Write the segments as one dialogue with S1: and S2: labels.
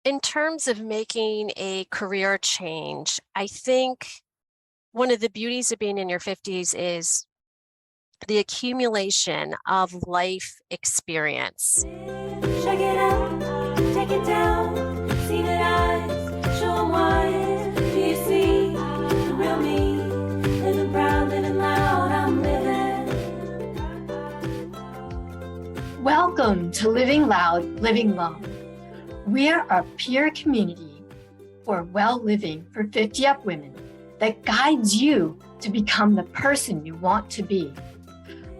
S1: In terms of making a career change, I think one of the beauties of being in your 50s is the accumulation of life experience.
S2: Check it out, take it down, see the eyes, show 'em why. Do you see the real me? Living proud, living loud, I'm living.
S3: Welcome to Living Loud, Living Long. We're a peer community for well living for 50 up women that guides you to become the person you want to be.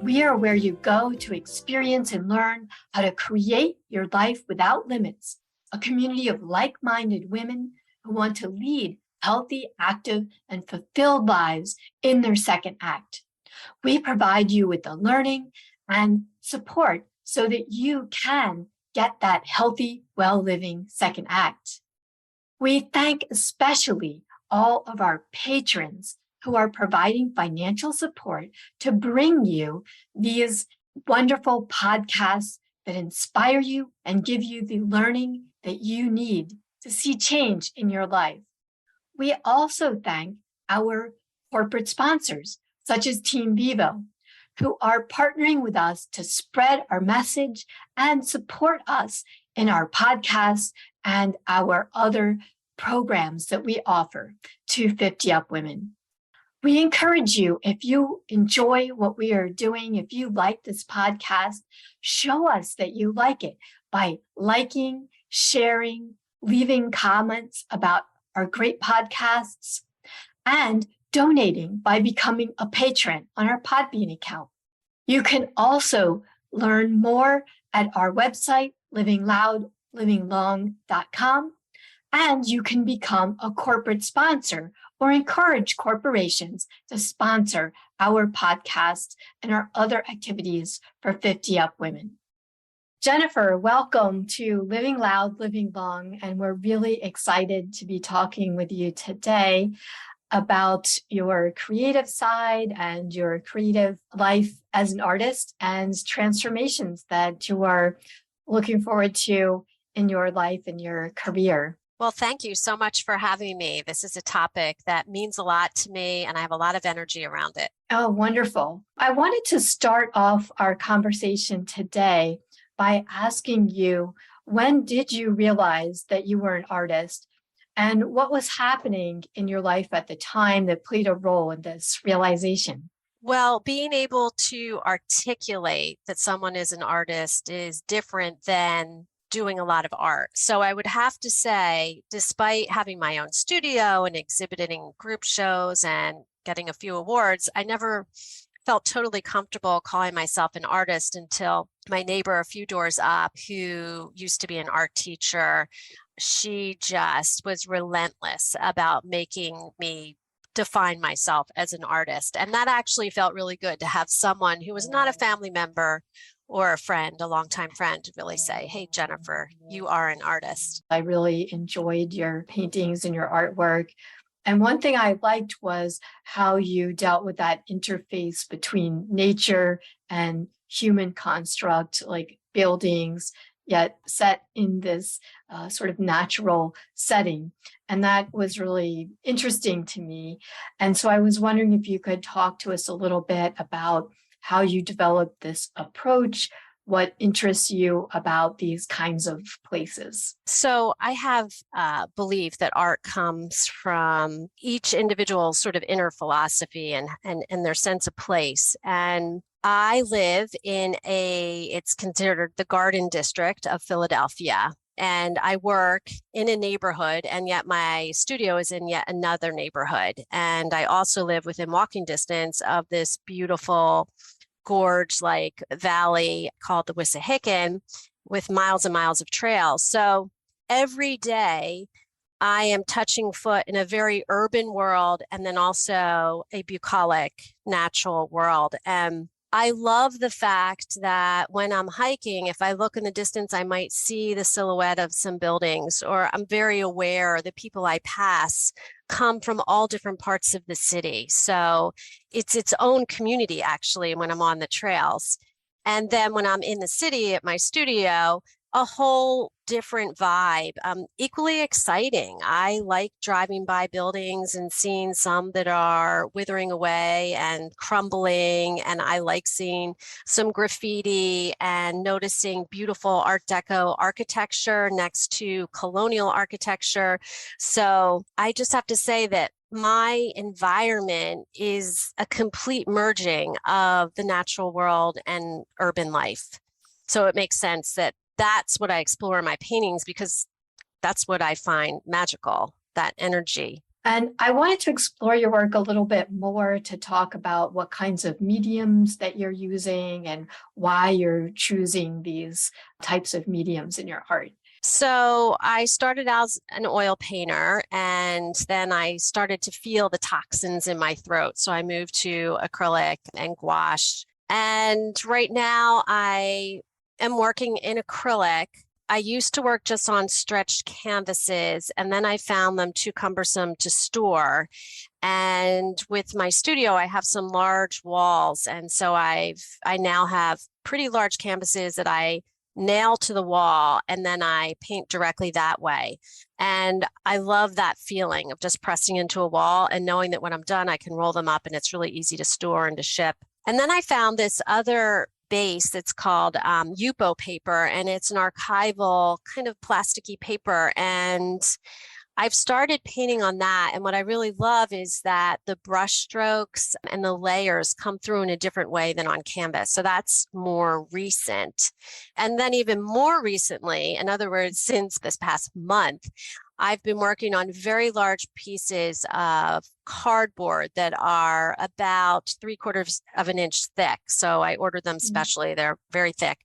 S3: We are where you go to experience and learn how to create your life without limits, a community of like-minded women who want to lead healthy, active, and fulfilled lives in their second act. We provide you with the learning and support so that you can get that healthy, well-living second act. We thank especially all of our patrons who are providing financial support to bring you these wonderful podcasts that inspire you and give you the learning that you need to see change in your life. We also thank our corporate sponsors, such as Team Vivo, who are partnering with us to spread our message and support us in our podcasts and our other programs that we offer to 50 Up Women. We encourage you, if you enjoy what we are doing, if you like this podcast, show us that you like it by liking, sharing, leaving comments about our great podcasts, and donating by becoming a patron on our Podbean account. You can also learn more at our website, livingloudlivinglong.com, and you can become a corporate sponsor or encourage corporations to sponsor our podcasts and our other activities for 50 Up Women. Jennifer, welcome to Living Loud, Living Long, and we're really excited to be talking with you today about your creative side and your creative life as an artist and transformations that you are looking forward to in your life and your career.
S1: Well, thank you so much for having me. This is a topic that means a lot to me, and I have a lot of energy around it.
S3: Oh, wonderful. I wanted to start off our conversation today by asking you, when did you realize that you were an artist? And what was happening in your life at the time that played a role in this realization?
S1: Well, being able to articulate that someone is an artist is different than doing a lot of art. So I would have to say, despite having my own studio and exhibiting group shows and getting a few awards, I never felt totally comfortable calling myself an artist until my neighbor a few doors up, who used to be an art teacher, she just was relentless about making me define myself as an artist. And that actually felt really good to have someone who was not a family member or a friend, a longtime friend, to really say, hey, Jennifer, you are an artist.
S3: I really enjoyed your paintings and your artwork. And one thing I liked was how you dealt with that interface between nature and human construct, like buildings, yet set in this sort of natural setting. And that was really interesting to me. And so I was wondering if you could talk to us a little bit about how you developed this approach, what interests you about these kinds of places.
S1: So I have believed that art comes from each individual's sort of inner philosophy and their sense of place. And I live in it's considered the Garden District of Philadelphia. And I work in a neighborhood, and yet my studio is in yet another neighborhood. And I also live within walking distance of this beautiful gorge-like valley called the Wissahickon with miles and miles of trails. So every day I am touching foot in a very urban world and then also a bucolic natural world. And I love the fact that when I'm hiking, if I look in the distance, I might see the silhouette of some buildings, or I'm very aware the people I pass come from all different parts of the city. So it's its own community, actually, when I'm on the trails. And then when I'm in the city at my studio, a whole different vibe, equally exciting. I like driving by buildings and seeing some that are withering away and crumbling. And I like seeing some graffiti and noticing beautiful Art Deco architecture next to colonial architecture. So I just have to say that my environment is a complete merging of the natural world and urban life. So it makes sense that that's what I explore in my paintings, because that's what I find magical, that energy.
S3: And I wanted to explore your work a little bit more to talk about what kinds of mediums that you're using and why you're choosing these types of mediums in your art.
S1: So I started out as an oil painter, and then I started to feel the toxins in my throat. So I moved to acrylic and gouache. And right now I am working in acrylic. I used to work just on stretched canvases, and then I found them too cumbersome to store. And with my studio, I have some large walls. And so I now have pretty large canvases that I nail to the wall, and then I paint directly that way. And I love that feeling of just pressing into a wall and knowing that when I'm done, I can roll them up and it's really easy to store and to ship. And then I found this other base that's called Yupo paper, and it's an archival kind of plasticky paper. And I've started painting on that. And what I really love is that the brush strokes and the layers come through in a different way than on canvas. So that's more recent. And then even more recently, in other words, since this past month, I've been working on very large pieces of cardboard that are about 3/4 of an inch thick. So I ordered them specially. They're very thick.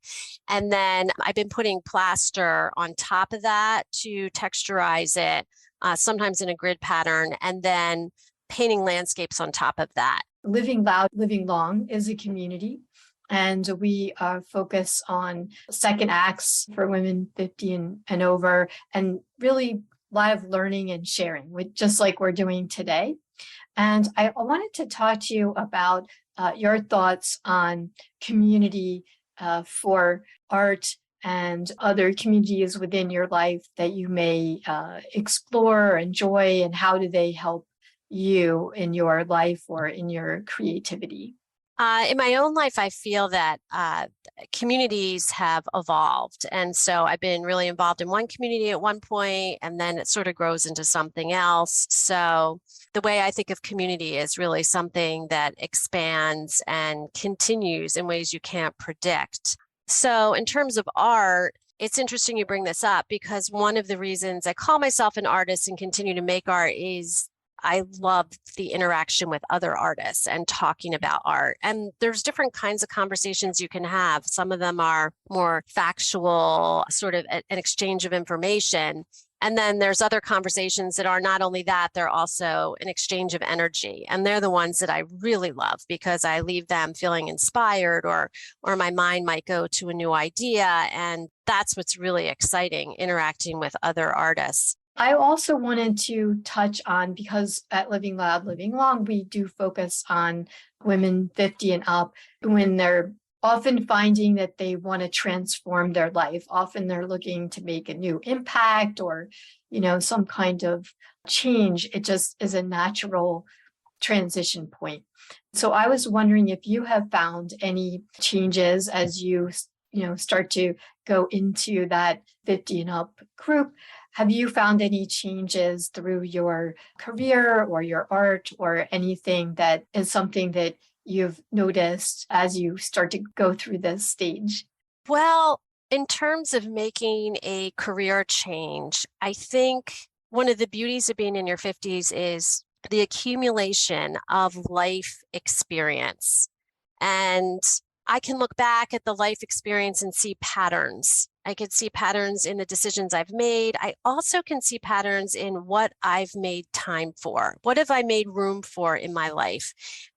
S1: And then I've been putting plaster on top of that to texturize it, sometimes in a grid pattern, and then painting landscapes on top of that.
S3: Living Loud, Living Long is a community, and we focus on second acts for women 50 and over, and really a lot of learning and sharing, just like we're doing today. And I wanted to talk to you about your thoughts on community for art and other communities within your life that you may explore or enjoy, and how do they help you in your life or in your creativity?
S1: In my own life, I feel that communities have evolved. And so I've been really involved in one community at one point, and then it sort of grows into something else. So the way I think of community is really something that expands and continues in ways you can't predict. So in terms of art, it's interesting you bring this up, because one of the reasons I call myself an artist and continue to make art is I love the interaction with other artists and talking about art. And there's different kinds of conversations you can have. Some of them are more factual, sort of an exchange of information. And then there's other conversations that are not only that, they're also an exchange of energy. And they're the ones that I really love, because I leave them feeling inspired, or my mind might go to a new idea. And that's what's really exciting, interacting with other artists.
S3: I also wanted to touch on, because at Living Loud, Living Long, we do focus on women 50 and up, when they're often finding that they want to transform their life. Often they're looking to make a new impact, or, some kind of change. It just is a natural transition point. So I was wondering if you have found any changes as you start to go into that 50 and up group. Have you found any changes through your career or your art, or anything that is something that you've noticed as you start to go through this stage?
S1: Well, in terms of making a career change, I think one of the beauties of being in your 50s is the accumulation of life experience. And I can look back at the life experience and see patterns. I could see patterns in the decisions I've made. I also can see patterns in what I've made time for. What have I made room for in my life?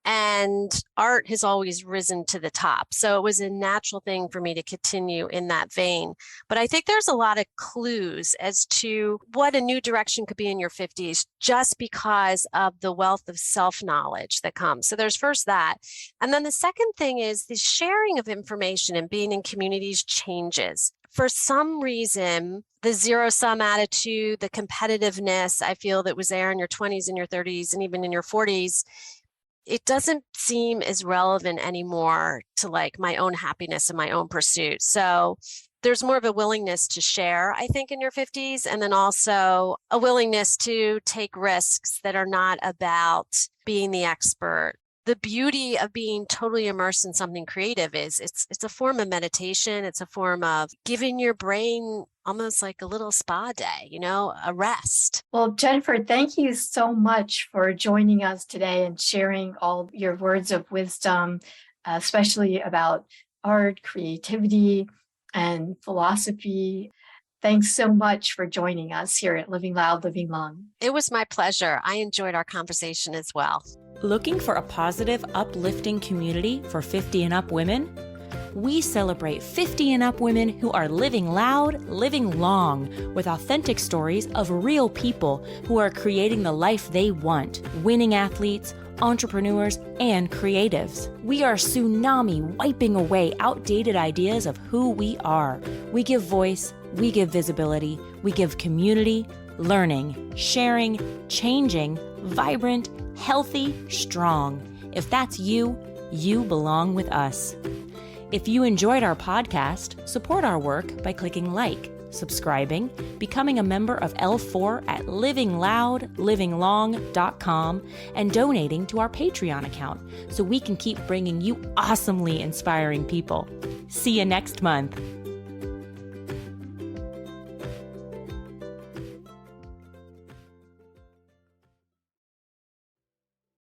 S1: And art has always risen to the top. So it was a natural thing for me to continue in that vein. But I think there's a lot of clues as to what a new direction could be in your 50s, just because of the wealth of self-knowledge that comes. So there's first that. And then the second thing is the sharing of information and being in communities changes. for some reason, the zero-sum attitude, the competitiveness, I feel that was there in your 20s and your 30s and even in your 40s, it doesn't seem as relevant anymore to like my own happiness and my own pursuit. So there's more of a willingness to share, I think, in your 50s, and then also a willingness to take risks that are not about being the expert. The beauty of being totally immersed in something creative is it's a form of meditation. It's a form of giving your brain almost like a little spa day, a rest.
S3: Well, Jennifer, thank you so much for joining us today and sharing all your words of wisdom, especially about art, creativity, and philosophy. Thanks so much for joining us here at Living Loud, Living Long.
S1: It was my pleasure. I enjoyed our conversation as well.
S4: Looking for a positive, uplifting community for 50 and up women? We celebrate 50 and up women who are living loud, living long, with authentic stories of real people who are creating the life they want, winning athletes, entrepreneurs, and creatives. We are tsunami wiping away outdated ideas of who we are. We give voice, we give visibility, we give community, learning, sharing, changing, vibrant, healthy, strong. If that's you, you belong with us. If you enjoyed our podcast, support our work by clicking like, subscribing, becoming a member of L4 at livingloudlivinglong.com, and donating to our Patreon account so we can keep bringing you awesomely inspiring people. See you next month.